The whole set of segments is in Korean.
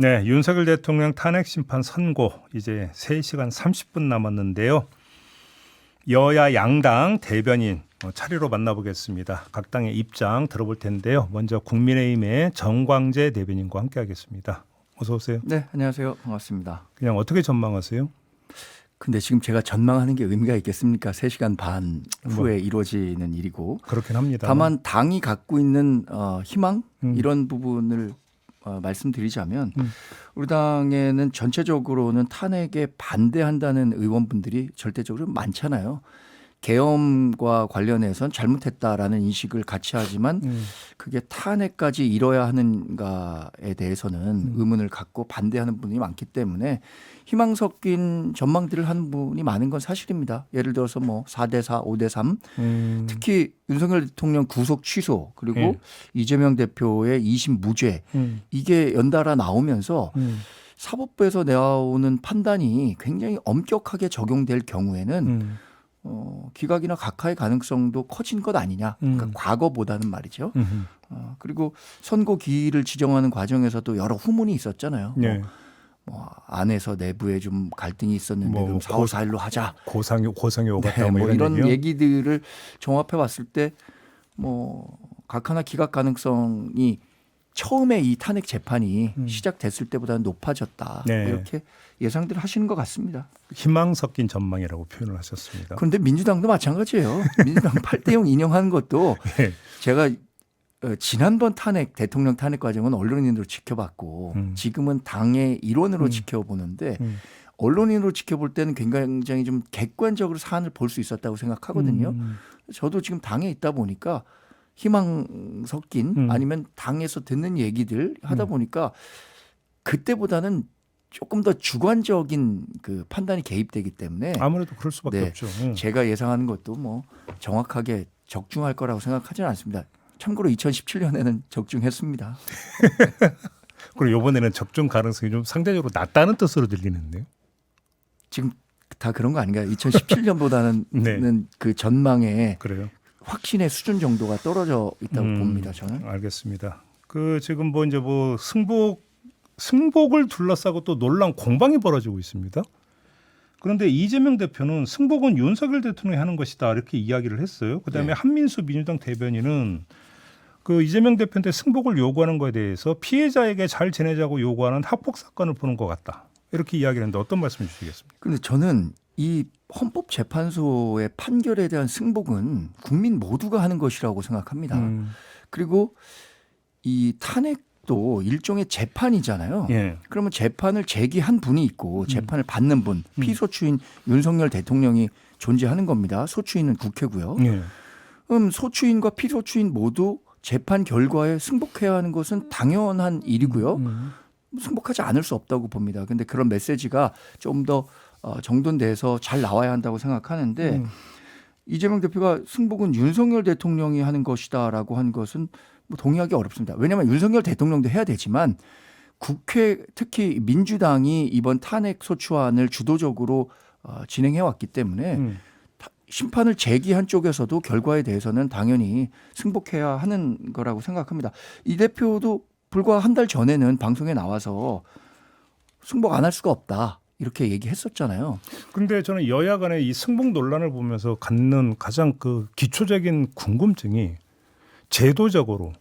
네, 윤석열 대통령 탄핵 심판 선고 이제 3시간 30분 남았는데요. 여야 양당 대변인 차례로 만나보겠습니다. 각 당의 입장 들어볼 텐데요. 먼저 국민의힘의 정광재 대변인과 함께하겠습니다. 어서 오세요. 네, 안녕하세요. 반갑습니다. 그냥 어떻게 전망하세요? 근데 지금 제가 전망하는 게 의미가 있겠습니까? 3시간 반 후에 이루어지는 일이고. 그렇긴 합니다. 다만 당이 갖고 있는 희망 이런 부분을 말씀드리자면 우리 당에는 전체적으로는 탄핵에 반대한다는 의원분들이 절대적으로 많잖아요. 계엄과 관련해선 잘못했다라는 인식을 같이 하지만 그게 탄핵까지 이뤄야 하는가에 대해서는 의문을 갖고 반대하는 분이 많기 때문에 희망 섞인 전망들을 하는 분이 많은 건 사실입니다. 예를 들어서 뭐 4대4, 5대3 특히 윤석열 대통령 구속 취소 그리고 이재명 대표의 2심 무죄 이게 연달아 나오면서 사법부에서 나오는 판단이 굉장히 엄격하게 적용될 경우에는 기각이나 각하의 가능성도 커진 것 아니냐. 그러니까 과거보다는 말이죠. 그리고 선고 기일을 지정하는 과정에서도 여러 후문이 있었잖아요. 네. 뭐 안에서 내부에 좀 갈등이 있었는데 뭐 그럼 4, 5, 4일로 하자. 고상이 오갔다 네, 뭐 이런 얘기요? 얘기들을 종합해 봤을 때 뭐 각하나 기각 가능성이 처음에 이 탄핵 재판이 시작됐을 때보다는 높아졌다. 네. 이렇게 예상들 하시는 것 같습니다. 희망 섞인 전망이라고 표현을 하셨습니다. 그런데 민주당도 마찬가지예요. 민주당 8대0 인용하는 것도 네. 제가 지난번 대통령 탄핵 과정은 언론인으로 지켜봤고 지금은 당의 일원으로 지켜보는데 언론인으로 지켜볼 때는 굉장히 좀 객관적으로 사안을 볼 수 있었다고 생각하거든요. 저도 지금 당에 있다 보니까 희망 섞인 아니면 당에서 듣는 얘기들 하다 보니까 그때보다는 조금 더 주관적인 그 판단이 개입되기 때문에 아무래도 그럴 수밖에 없죠. 제가 예상하는 것도 뭐 정확하게 적중할 거라고 생각하지는 않습니다. 참고로 2017년에는 적중했습니다. 그리고 이번에는 적중 가능성이 좀 상대적으로 낮다는 뜻으로 들리는데요. 지금 다 그런 거 아닌가요? 2017년보다는 네. 그 전망에 그래요. 확신의 수준 정도가 떨어져 있다고 봅니다. 저는. 알겠습니다. 그 지금 뭐 이제 뭐 승복을 둘러싸고 또 논란 공방이 벌어지고 있습니다. 그런데 이재명 대표는 승복은 윤석열 대통령이 하는 것이다 이렇게 이야기를 했어요. 그다음에 네. 한민수 민주당 대변인은 그 이재명 대표한테 승복을 요구하는 것에 대해서 피해자에게 잘 지내자고 요구하는 학폭 사건을 보는 것 같다. 이렇게 이야기를 했는데 어떤 말씀 주시겠습니까? 그런데 저는 이 헌법재판소의 판결에 대한 승복은 국민 모두가 하는 것이라고 생각합니다. 그리고 이 탄핵도 일종의 재판이잖아요. 예. 그러면 재판을 제기한 분이 있고 재판을 받는 분, 피소추인 윤석열 대통령이 존재하는 겁니다. 소추인은 국회고요. 예. 소추인과 피소추인 모두 재판 결과에 승복해야 하는 것은 당연한 일이고요. 승복하지 않을 수 없다고 봅니다. 그런데 그런 메시지가 좀 더 정돈돼서 잘 나와야 한다고 생각하는데 이재명 대표가 승복은 윤석열 대통령이 하는 것이다라고 한 것은 뭐 동의하기 어렵습니다. 왜냐하면 윤석열 대통령도 해야 되지만 국회 특히 민주당이 이번 탄핵 소추안을 주도적으로 진행해 왔기 때문에 심판을 제기한 쪽에서도 결과에 대해서는 당연히 승복해야 하는 거라고 생각합니다. 이 대표도 불과 한 달 전에는 방송에 나와서 승복 안 할 수가 없다 이렇게 얘기했었잖아요. 그런데 저는 여야 간의 이 승복 논란을 보면서 갖는 가장 그 기초적인 궁금증이 제도적으로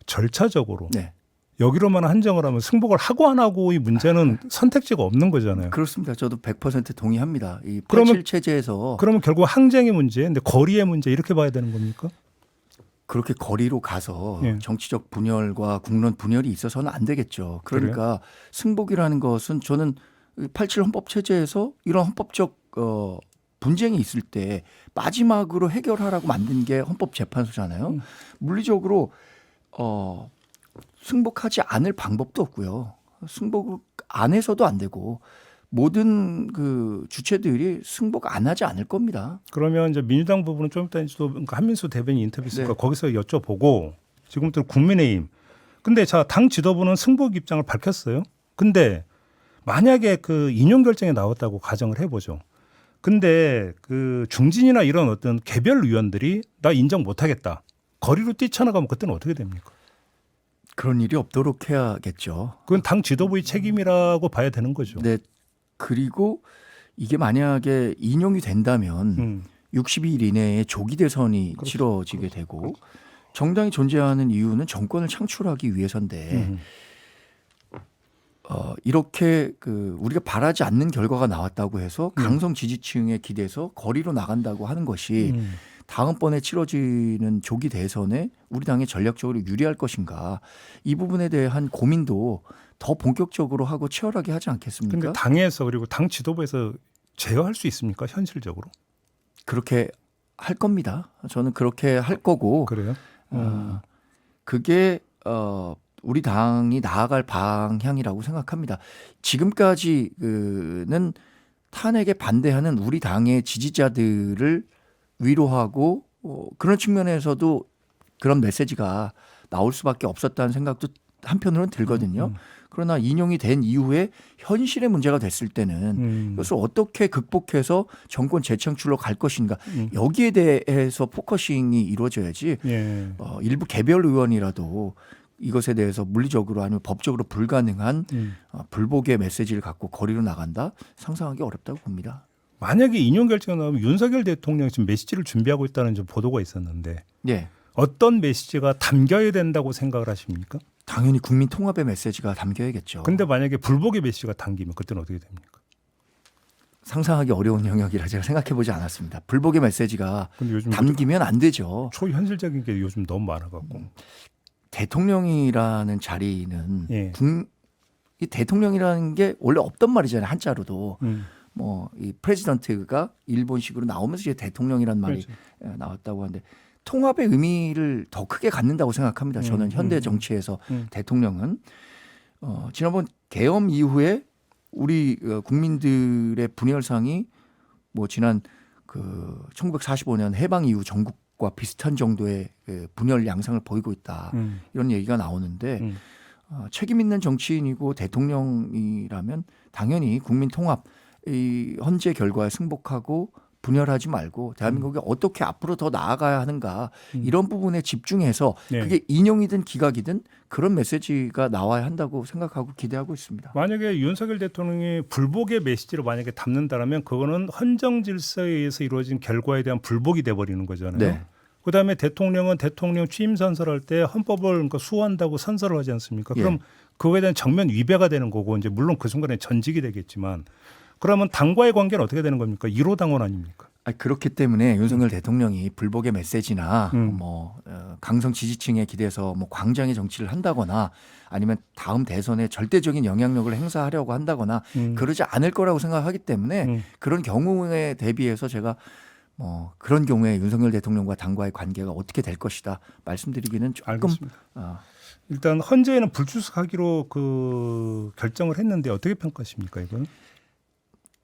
절차적으로 네. 여기로만 한정을 하면 승복을 하고 안 하고의 문제는 선택지가 없는 거잖아요. 그렇습니다. 저도 100% 동의합니다. 이 그러면- 87 체제에서 그러면 결국 항쟁의 문제, 근데 거리의 문제 이렇게 봐야 되는 겁니까? 그렇게 거리로 가서 예. 정치적 분열과 국론 분열이 있어서는 안 되겠죠. 그러니까 승복이라는 것은 저는 87 헌법 체제에서 이런 헌법적 분쟁이 있을 때 마지막으로 해결하라고 만든 게 헌법재판소잖아요. 물리적으로 승복하지 않을 방법도 없고요. 승복 안 해서도 안 되고 모든 그 주체들이 승복 안 하지 않을 겁니다. 그러면 이제 민주당 부분은 좀 이따 또 한민수 대변인 인터뷰 있으니까 네. 거기서 여쭤보고 지금부터 국민의힘. 근데 자, 당 지도부는 승복 입장을 밝혔어요. 근데 만약에 그 인용 결정이 나왔다고 가정을 해보죠. 근데 그 중진이나 이런 어떤 개별 의원들이 나 인정 못하겠다. 거리로 뛰쳐나가면 그때는 어떻게 됩니까? 그런 일이 없도록 해야겠죠. 그건 당 지도부의 책임이라고 봐야 되는 거죠. 네. 그리고 이게 만약에 인용이 된다면 60일 이내에 조기 대선이 그렇죠. 치러지게 되고 정당이 존재하는 이유는 정권을 창출하기 위해서인데 이렇게 우리가 바라지 않는 결과가 나왔다고 해서 강성 지지층에 기대서 거리로 나간다고 하는 것이 다음번에 치러지는 조기 대선에 우리 당에 전략적으로 유리할 것인가, 이 부분에 대한 고민도 더 본격적으로 하고 치열하게 하지 않겠습니까? 근데 당에서 그리고 당 지도부에서 제어할 수 있습니까? 현실적으로? 그렇게 할 겁니다. 저는 그렇게 할 거고 그래요? 그게 우리 당이 나아갈 방향이라고 생각합니다. 지금까지는 탄핵에 반대하는 우리 당의 지지자들을 위로하고 그런 측면에서도 그런 메시지가 나올 수밖에 없었다는 생각도 한편으로는 들거든요. 그러나 인용이 된 이후에 현실의 문제가 됐을 때는 이것을 어떻게 극복해서 정권 재창출로 갈 것인가, 여기에 대해서 포커싱이 이루어져야지 예. 일부 개별 의원이라도 이것에 대해서 물리적으로 아니면 법적으로 불가능한 불복의 메시지를 갖고 거리로 나간다, 상상하기 어렵다고 봅니다. 만약에 인용 결정이 나오면 윤석열 대통령이 지금 메시지를 준비하고 있다는 좀 보도가 있었는데 예. 어떤 메시지가 담겨야 된다고 생각을 하십니까? 당연히 국민 통합의 메시지가 담겨야겠죠. 근데 만약에 불복의 메시지가 담기면 그때는 어떻게 됩니까? 상상하기 어려운 영역이라 제가 생각해 보지 않았습니다. 불복의 메시지가 근데 요즘 담기면 안 되죠. 초현실적인 게 요즘 너무 많아갖고. 대통령이라는 자리는 예. 이 대통령이라는 게 원래 없던 말이잖아요. 한자로도. 음. 뭐 이 프레지던트가 일본식으로 나오면서 이제 대통령이라는 말이 그렇지. 나왔다고 하는데 통합의 의미를 더 크게 갖는다고 생각합니다. 저는 현대 정치에서 대통령은 지난번 계엄 이후에 우리 국민들의 분열상이 뭐 지난 1945년 해방 이후 전국과 비슷한 정도의 분열 양상을 보이고 있다. 이런 얘기가 나오는데 책임 있는 정치인이고 대통령이라면 당연히 국민 통합, 이 현재 결과에 승복하고 분열하지 말고 대한민국이 어떻게 앞으로 더 나아가야 하는가, 이런 부분에 집중해서 네. 그게 인용이든 기각이든 그런 메시지가 나와야 한다고 생각하고 기대하고 있습니다. 만약에 윤석열 대통령이 불복의 메시지를 만약에 담는다라면 그거는 헌정 질서에 의해서 이루어진 결과에 대한 불복이 돼버리는 거잖아요. 네. 그다음에 대통령은 대통령 취임 선서할 때 헌법을 그러니까 수호한다고 선서를 하지 않습니까? 그럼 예. 그거에 대한 정면 위배가 되는 거고 이제 물론 그 순간에 전직이 되겠지만 그러면 당과의 관계는 어떻게 되는 겁니까? 1호 당원 아닙니까? 그렇기 때문에 윤석열 대통령이 불복의 메시지나 강성 지지층에 기대서 뭐 광장의 정치를 한다거나 아니면 다음 대선에 절대적인 영향력을 행사하려고 한다거나 그러지 않을 거라고 생각하기 때문에 그런 경우에 대비해서 제가 그런 경우에 윤석열 대통령과 당과의 관계가 어떻게 될 것이다 말씀드리기는 조금 알겠습니다. 일단 헌재에는 불출석하기로 결정을 했는데 어떻게 평가하십니까 이건?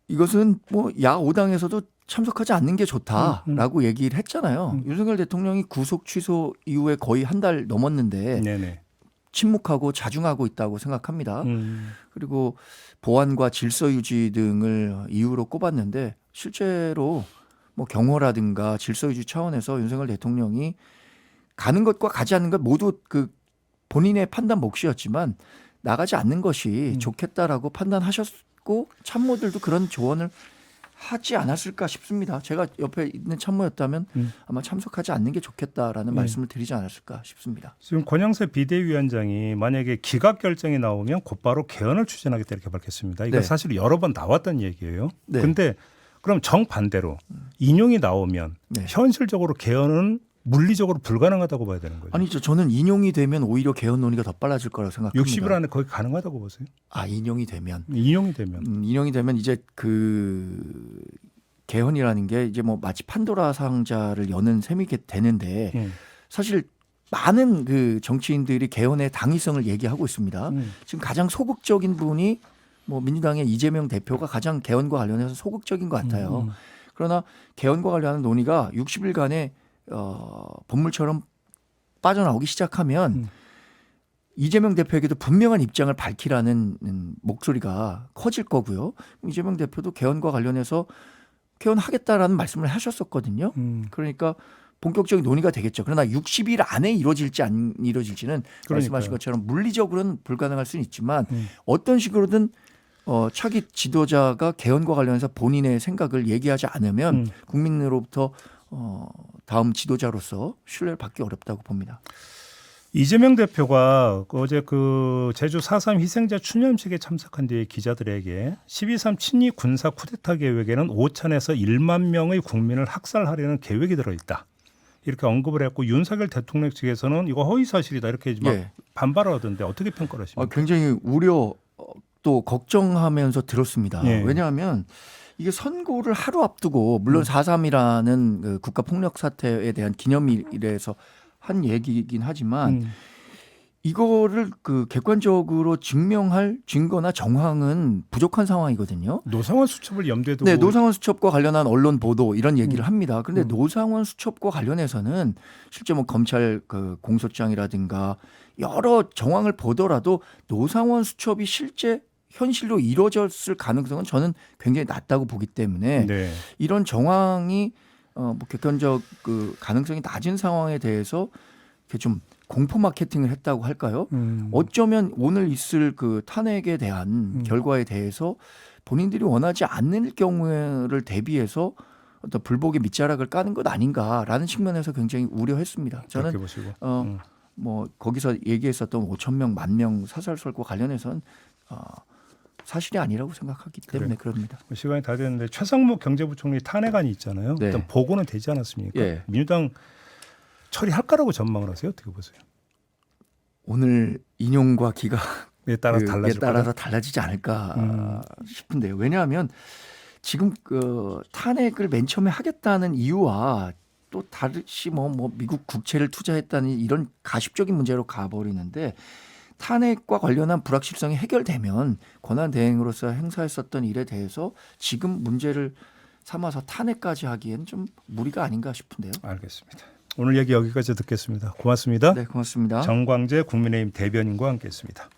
이것은 뭐 야5당에서도 참석하지 않는 게 좋다라고 얘기를 했잖아요. 윤석열 대통령이 구속 취소 이후에 거의 한 달 넘었는데 네네. 침묵하고 자중하고 있다고 생각합니다. 그리고 보안과 질서 유지 등을 이유로 꼽았는데 실제로 뭐 경호라든가 질서 유지 차원에서 윤석열 대통령이 가는 것과 가지 않는 것 모두 본인의 판단 몫이었지만 나가지 않는 것이 좋겠다라고 판단하셨고 참모들도 그런 조언을 하지 않았을까 싶습니다. 제가 옆에 있는 참모였다면 아마 참석하지 않는 게 좋겠다라는 말씀을 드리지 않았을까 싶습니다. 지금 권영세 비대위원장이 만약에 기각 결정이 나오면 곧바로 개헌을 추진하겠다 이렇게 밝혔습니다. 이거 네. 사실 여러 번 나왔던 얘기예요. 네. 근데 그럼 정반대로 인용이 나오면 네. 현실적으로 개헌은 물리적으로 불가능하다고 봐야 되는 거죠. 아니죠. 저는 인용이 되면 오히려 개헌 논의가 더 빨라질 거라고 생각합니다. 60일 안에 거의 가능하다고 보세요. 인용이 되면. 인용이 되면. 인용이 되면 이제 개헌이라는 게 이제 뭐 마치 판도라 상자를 여는 셈이 되는데 사실 많은 정치인들이 개헌의 당위성을 얘기하고 있습니다. 지금 가장 소극적인 분이 뭐 민주당의 이재명 대표가 가장 개헌과 관련해서 소극적인 것 같아요. 그러나 개헌과 관련한 논의가 60일간의 본물처럼 빠져나오기 시작하면 이재명 대표에게도 분명한 입장을 밝히라는 목소리가 커질 거고요. 이재명 대표도 개헌과 관련해서 개헌하겠다라는 말씀을 하셨었거든요. 그러니까 본격적인 논의가 되겠죠. 그러나 60일 안에 이루어질지 안 이루어질지는 말씀하신 것처럼 물리적으로는 불가능할 수는 있지만 어떤 식으로든 차기 지도자가 개헌과 관련해서 본인의 생각을 얘기하지 않으면 국민으로부터 다음 지도자로서 신뢰를 받기 어렵다고 봅니다. 이재명 대표가 어제 그 제주 4.3 희생자 추념식에 참석한 뒤에 기자들에게 12.3 친위 군사 쿠데타 계획에는 5천에서 1만 명의 국민을 학살하려는 계획이 들어있다. 이렇게 언급을 했고 윤석열 대통령 측에서는 이거 허위 사실이다 이렇게 막 반발을 하던데 어떻게 평가를 하십니까? 굉장히 우려 또 걱정하면서 들었습니다. 예. 왜냐하면 이게 선고를 하루 앞두고 물론 4.3이라는 그 국가폭력 사태에 대한 기념일에서 한 얘기이긴 하지만 이거를 그 객관적으로 증명할 증거나 정황은 부족한 상황이거든요. 노상원 수첩을 염두에 두고 네, 노상원 수첩과 관련한 언론 보도 이런 얘기를 합니다. 그런데 노상원 수첩과 관련해서는 실제 뭐 검찰 그 공소장이라든가 여러 정황을 보더라도 노상원 수첩이 실제 현실로 이루어졌을 가능성은 저는 굉장히 낮다고 보기 때문에 네. 이런 정황이 뭐 객관적 그 가능성이 낮은 상황에 대해서 이렇게 좀 공포 마케팅을 했다고 할까요? 어쩌면 오늘 있을 그 탄핵에 대한 결과에 대해서 본인들이 원하지 않는 경우를 대비해서 어떤 불복의 밑자락을 까는 것 아닌가라는 측면에서 굉장히 우려했습니다. 저는 그렇게 보시고. 뭐 거기서 얘기했었던 5천 명, 10,000명 사살설과 관련해서는 사실이 아니라고 생각하기 때문에 그럽니다. 시간이 다 됐는데 최상목 경제부총리 탄핵안이 있잖아요. 네. 일단 보고는 되지 않았습니까? 예. 민주당 처리할 거라고 전망을 하세요? 어떻게 보세요? 오늘 인용과 기가 따라서 달라질 따라서 달라지지 않을까 싶은데요. 왜냐하면 지금 그 탄핵을 맨 처음에 하겠다는 이유와 또 다르시 뭐 미국 국채를 투자했다는 이런 가십적인 문제로 가버리는데 탄핵과 관련한 불확실성이 해결되면 권한 대행으로서 행사했었던 일에 대해서 지금 문제를 삼아서 탄핵까지 하기엔 좀 무리가 아닌가 싶은데요. 알겠습니다. 오늘 얘기 여기까지 듣겠습니다. 고맙습니다. 네, 고맙습니다. 정광재 국민의힘 대변인과 함께했습니다.